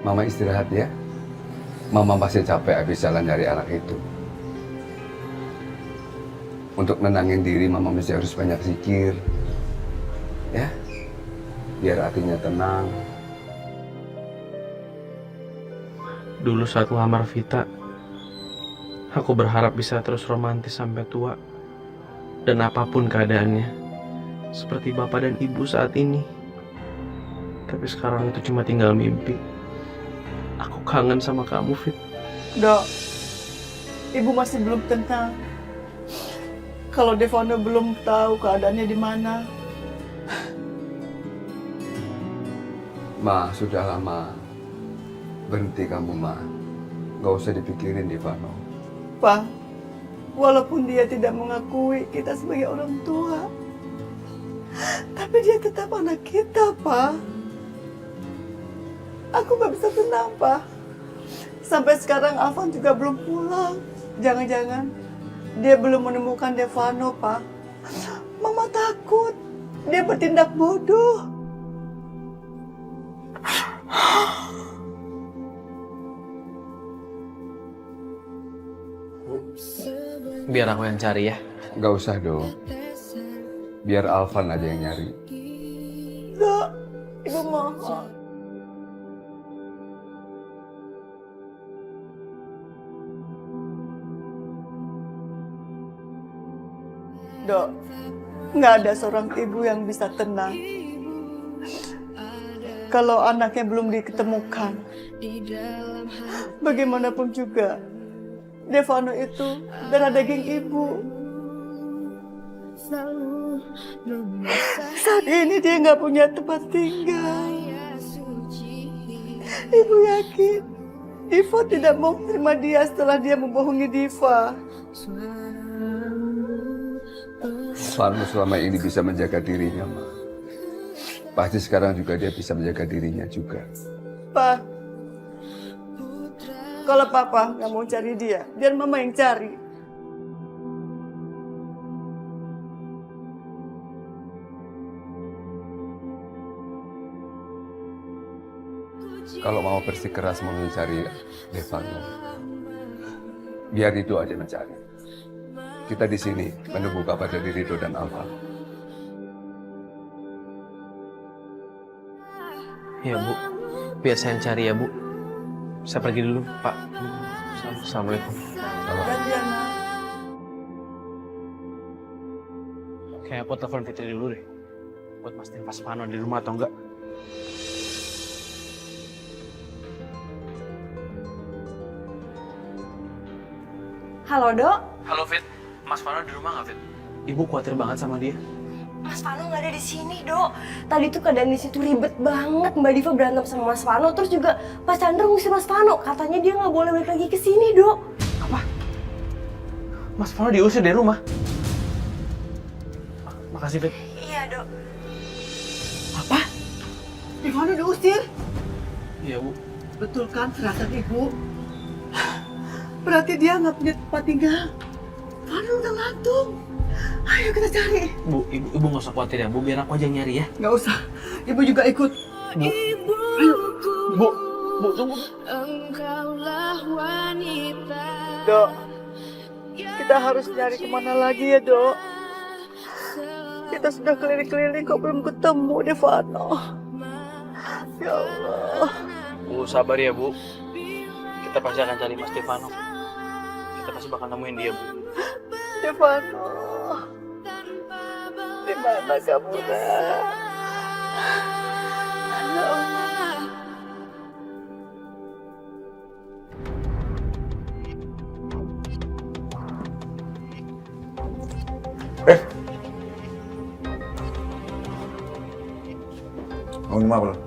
Mama istirahat ya. Mama masih capek habis jalan dari anak itu. Untuk nenangin diri, Mama mesti harus banyak zikir. Ya, biar hatinya tenang. Dulu saat lamar Vita, aku berharap bisa terus romantis sampai tua. Dan apapun keadaannya, seperti bapak dan ibu saat ini. Tapi sekarang itu cuma tinggal mimpi. Aku kangen sama kamu, Fit. Dok, ibu masih belum tenang. Kalau Devano belum tahu keadaannya di mana. Ma, sudah lama. Berhenti kamu, Ma. Gak usah dipikirin, Devano. Pak, walaupun dia tidak mengakui kita sebagai orang tua, tapi dia tetap anak kita, Pak. Aku gak bisa tenang, Pak. Sampai sekarang Alvan juga belum pulang. Jangan-jangan dia belum menemukan Devano, Pak. Mama takut dia bertindak bodoh. Biar aku yang cari ya. Gak usah, dong. Biar Alvan aja yang nyari. Dok, ibu mohon. Dok, nggak ada seorang ibu yang bisa tenang kalau anaknya belum diketemukan. Bagaimanapun juga, Devano itu darah daging ibu. Saat ini dia nggak punya tempat tinggal. Ibu yakin Diva tidak mau menerima dia setelah dia membohongi Diva. Alvan selama ini bisa menjaga dirinya, Ma. Pasti sekarang juga dia bisa menjaga dirinya juga. Pak, kalau Papa nggak mau cari dia, biar Mama yang cari. Kalau mau bersikeras mau mencari Devano, biar itu aja mencari. Kita di sini menunggu kabar dari Rido dan Alfa. Ya, Bu. Biar saya yang cari ya, Bu. Saya pergi dulu, Pak. Assalamualaikum. Gantian, Ma. Kayak aku telepon Fitri dulu deh. Buat mastiin pas Vano di rumah atau enggak. Halo, Dok. Halo, Fit. Mas Vano di rumah nggak, Fit? Ibu khawatir banget sama dia. Mas Vano nggak ada di sini, Dok. Tadi tuh keadaan di situ ribet banget. Mbak Diva berantem sama Mas Vano. Terus juga Pak Chandra ngusir Mas Vano. Katanya dia nggak boleh balik lagi ke sini, Dok. Apa? Mas Vano diusir dari rumah? Makasih, Fit. Iya, Dok. Apa? Devano diusir? Iya, Bu. Betul kan firasat Ibu? Berarti dia nggak punya tempat tinggal. Vano udah ngantuk. Ayo kita cari. Bu, ibu nggak usah khawatir ya, Bu. Biar aku aja yang nyari ya. Nggak usah. Ibu juga ikut. Bu. Ayo. Bu, tunggu. Dok, kita harus nyari kemana lagi ya, Dok? Kita sudah keliling-keliling kok belum ketemu Devano. Ya Allah. Bu, sabar ya, Bu. Kita pasti akan cari Mas Devano. Kita pasti bakal nemuin dia, Bu. Devano. Di mana kamu, Nak? Ya Allah. Mau gimana belum?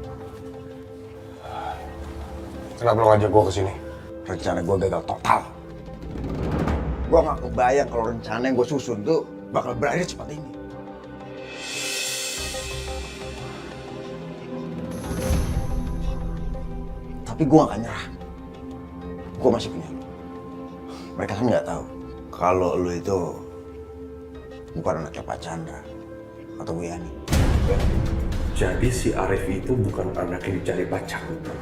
Kenapa lo ngajak gue kesini? Rencana gue gagal total. Gue gak kebayang kalau rencana yang gue susun tuh bakal berakhir cepat ini. Tapi gue gak akan nyerah. Gue masih punya lu. Mereka kan nggak tahu kalau lu itu bukan anaknya Pak Chandra atau Bu Yani. Jadi si Arif itu bukan anak yang dicari Pak Chandra.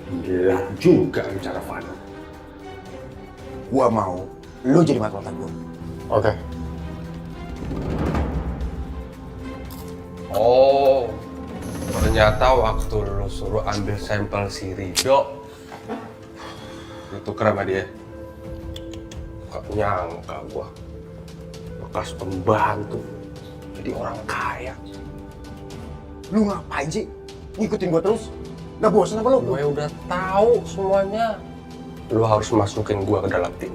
Gila juga bicara Vano. Gua mau lu jadi mata mata gua. Oke. Oh, ternyata waktu lu suruh ambil sampel si Rido, lu tuker sama dia. Gak nyangka gua, bekas pembantu, jadi orang kaya. Lu ngapain sih? Ngikutin gua terus? Gak bosan apa lu? Gue udah tahu semuanya. Lu harus masukin gua ke dalam tim.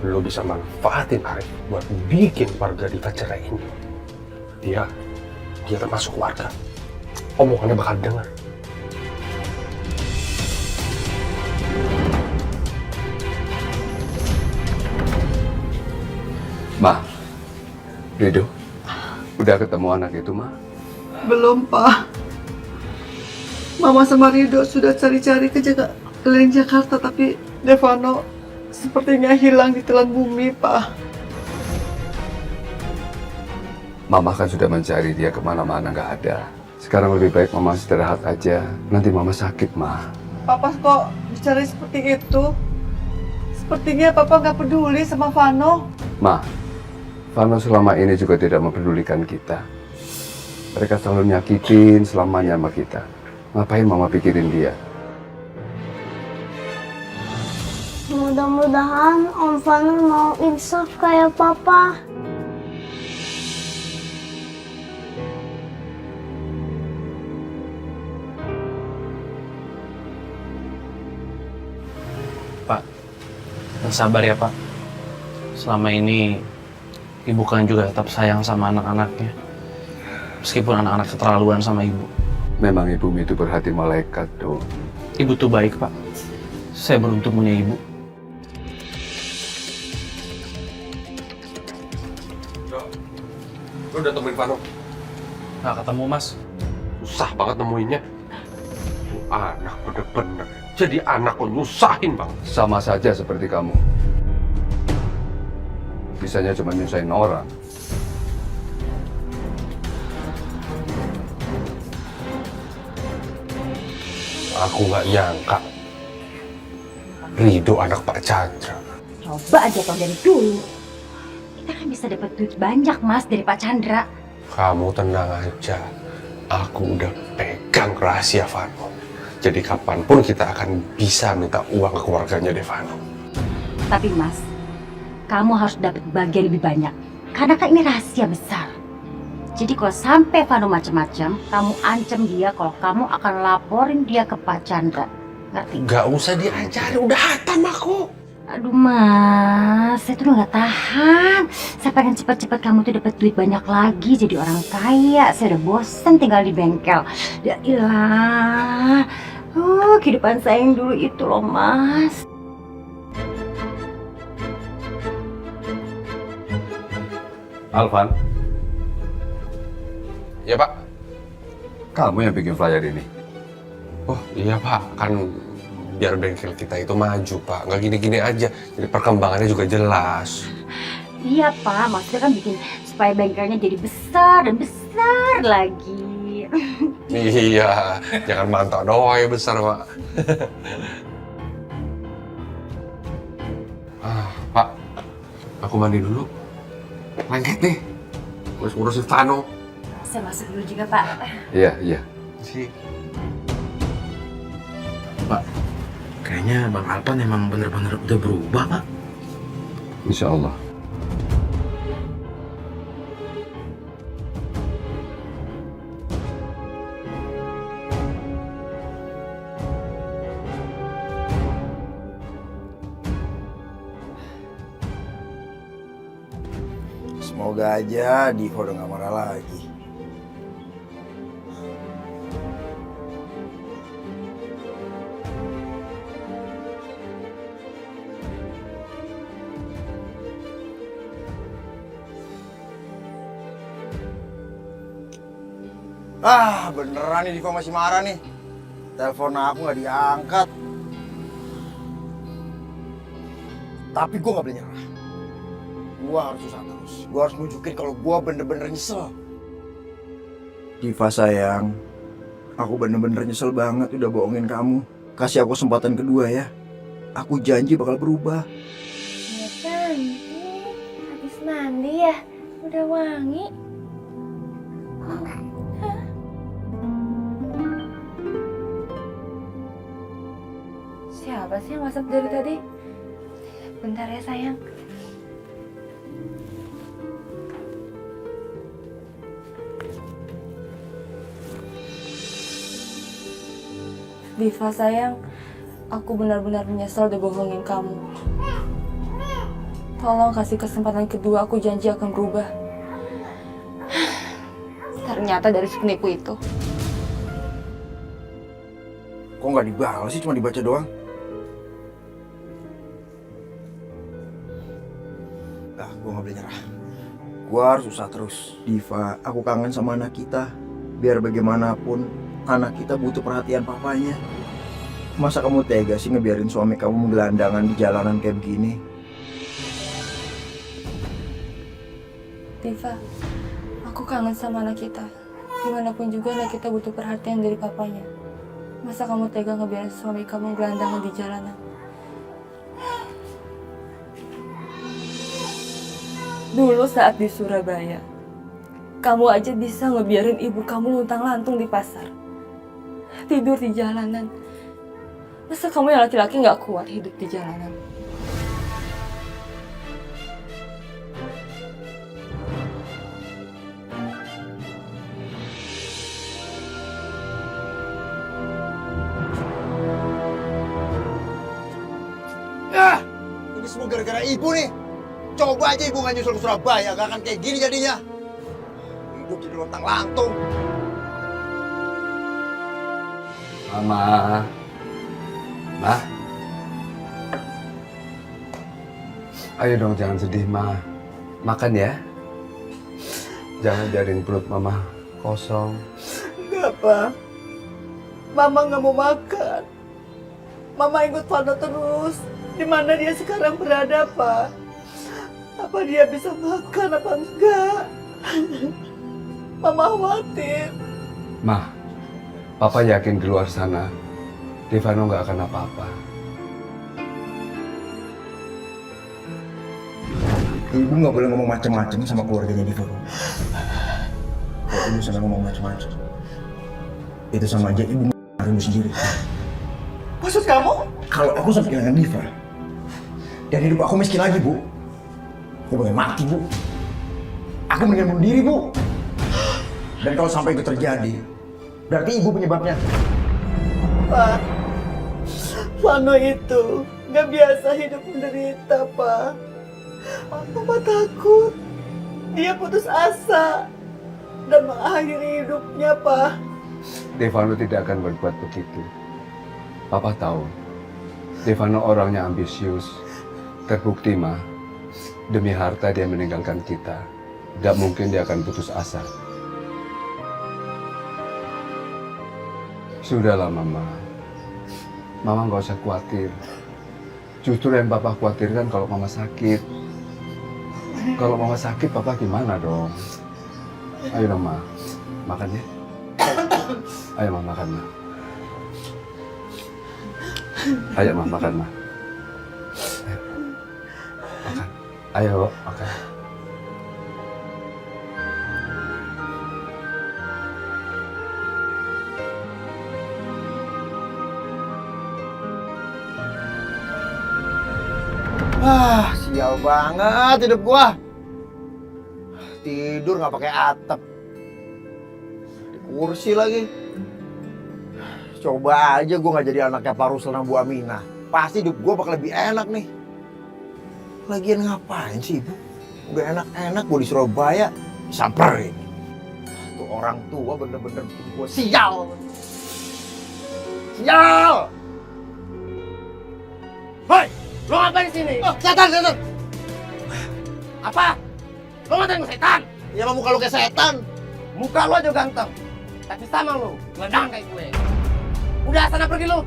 Lu bisa manfaatin Arif buat bikin warga Diva cerai ini. Dia termasuk warga. Omongannya bakal dengar. Ma, Rido, udah ketemu anak itu, Ma? Belum, Pak. Mama sama Rido sudah cari-cari ke keliling Jakarta, tapi Devano sepertinya hilang di telan bumi, Pak. Mama kan sudah mencari dia kemana-mana, nggak ada. Sekarang lebih baik Mama istirahat aja. Nanti Mama sakit, Ma. Papa kok bicara seperti itu? Sepertinya Papa nggak peduli sama Vano. Ma, Vano selama ini juga tidak mempedulikan kita. Mereka selalu nyakitin selamanya sama kita. Ngapain Mama pikirin dia? Mudah-mudahan Om Vano mau insaf kayak Papa. Pak, yang sabar ya Pak. Selama ini Ibu kan juga tetap sayang sama anak-anaknya. Meskipun anak-anak keterlaluan sama Ibu. Memang ibu itu berhati malaikat, dong. Ibu tuh baik, Pak. Saya beruntung punya Ibu. Lu udah temuin Vano? Nggak ketemu, Mas. Susah banget nemuinnya. Lu anak bener-bener. Jadi anak kok nyusahin bang. Sama saja seperti kamu. Bisanya cuma nyusahin orang. Aku nggak nyangka Rido anak Pak Chandra. Coba aja tau dari dulu. Kita kan bisa dapat duit banyak, Mas, dari Pak Chandra. Kamu tenang aja. Aku udah pegang rahasia Vano. Jadi kapanpun kita akan bisa minta uang ke keluarganya Devano. Tapi, Mas, kamu harus dapat bagian lebih banyak. Karena kan ini rahasia besar. Jadi kalau sampai Vano macam-macam, kamu ancam dia kalau kamu akan laporin dia ke Pak Chandra. Ngerti? Gak usah diajarin, udah hatam aku. Aduh, Mas, saya tuh udah gak tahan. Saya pengen cepat-cepat kamu tuh dapat duit banyak lagi, jadi orang kaya. Saya udah bosen tinggal di bengkel. Ya ilah. Kehidupan saya yang dulu itu loh, Mas. Alvan. Ya Pak. Kamu yang bikin flyer ini? Oh iya Pak, kan biar bengkel kita itu maju Pak. Nggak gini-gini aja, jadi perkembangannya juga jelas. Iya, Pak. Maksudnya kan bikin supaya bengkelnya jadi besar dan besar lagi. Iya, jangan mantau doang ya besar Pak. Pak, aku mandi dulu. Lengket nih, harus ngurusin Vano. Saya masuk dulu juga, Pak. Iya, iya. Pak, kayaknya Bang Alpan emang bener-bener udah berubah, Pak. Insya Allah. Semoga aja Diva udah gak marah lagi. Beneran nih Diva masih marah nih. Telepon aku gak diangkat. Tapi gue gak boleh nyerah. Gue harus usaha terus. Gue harus nunjukin kalau gue bener-bener nyesel. Diva sayang, Aku bener-bener nyesel banget udah bohongin kamu. Kasih aku kesempatan kedua ya. Aku janji bakal berubah. Ya cantik, habis mandi ya, udah wangi. Siapa sih yang masuk dari tadi? Bentar ya sayang. Diva sayang, aku benar-benar menyesal udah bohongin kamu. Tolong kasih kesempatan kedua, aku janji akan berubah. Ternyata dari si penipu itu. Kok nggak dibalas sih, cuma dibaca doang? Gue nggak boleh nyerah. Gue harus usaha terus. Diva, aku kangen sama anak kita. Biar bagaimanapun, anak kita butuh perhatian papanya. Masa kamu tega sih ngebiarin suami kamu menggelandangan di jalanan kayak begini? Diva, aku kangen sama anak kita. Dimanapun juga anak kita butuh perhatian dari papanya. Masa kamu tega ngebiarin suami kamu gelandangan di jalanan? Dulu saat di Surabaya, kamu aja bisa ngebiarin ibu kamu luntang-lantung di pasar. Tidur di jalanan. Masa kamu yang laki-laki nggak kuat hidup di jalanan? Ya, ini semua gara-gara ibu nih. Coba aja ibu nggak nyusul ke Surabaya, gak akan kayak gini jadinya. Hidup jadi lontang-lantung. Mama. Ma. Ayo dong, jangan sedih, Ma. Makan ya. Jangan biarin perut Mama kosong. Enggak, Pak. Mama nggak mau makan. Mama ikut Vano terus. Di mana dia sekarang berada, Pak? Apa dia bisa makan apa enggak? Mama khawatir. Ma, Papa yakin di luar sana, Devano nggak akan apa-apa. Ibu nggak boleh ngomong macam-macam sama keluarganya Diva. Kalau ibu sampai ngomong macam-macam, itu sama aja ibu ngaruh ibu sendiri. Maksud kamu? Kalau aku sampai kehilangan Diva, dan hidup aku miskin lagi, Bu. Aku pengen mati, Bu. Aku mendingan bunuh diri, Bu. Dan kalau sampai itu terjadi, berarti ibu penyebabnya. Pak, Vano itu nggak biasa hidup menderita, Pak. Mama takut dia putus asa dan mengakhiri hidupnya, Pak. Devano tidak akan berbuat begitu. Papa tahu, Devano orangnya ambisius. Terbukti, Ma. Demi harta dia meninggalkan kita. Tidak mungkin dia akan putus asa. Sudahlah, Mama. Mama nggak usah khawatir. Justru yang Papa khawatirkan kalau Mama sakit. Kalau Mama sakit, Papa gimana dong? Ayo dong, Ma. Makan ya. Ayo, Ma, makan, Ma. Ayo, Ma, makan, Ma. Ayo, makan. Sial banget hidup gua. Tidur nggak pakai atap. Di kursi lagi. Coba aja gua nggak jadi anaknya Pak Ruslan sama Bu Aminah. Pasti hidup gua bakal lebih enak nih. Lagian ngapain sih ibu? Udah enak-enak gue di Surabaya, samperin. Tuh orang tua bener-bener bikin gue sial. Sial! Hoi, lo ngapain di sini? Oh, setan! Apa? Lo ngatain gue setan? Ya muka lu kayak setan. Muka lo aja ganteng, tapi sama lo, gelandangan kayak gue. Udah sana pergi lo.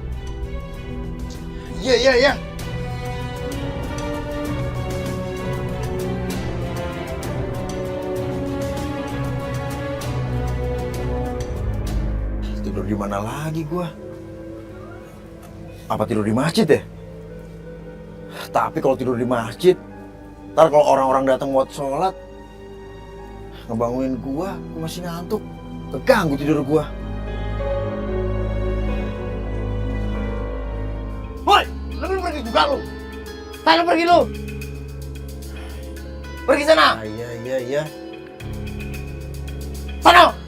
Iya. Tidur di mana lagi gua? Apa tidur di masjid ya? Tapi kalau tidur di masjid, ntar kalau orang-orang datang buat sholat, ngebangunin gua masih ngantuk, keganggu tidur gua. Woi, lu belum pergi juga lu. Sana pergi lu. Pergi sana. Iya. Sana.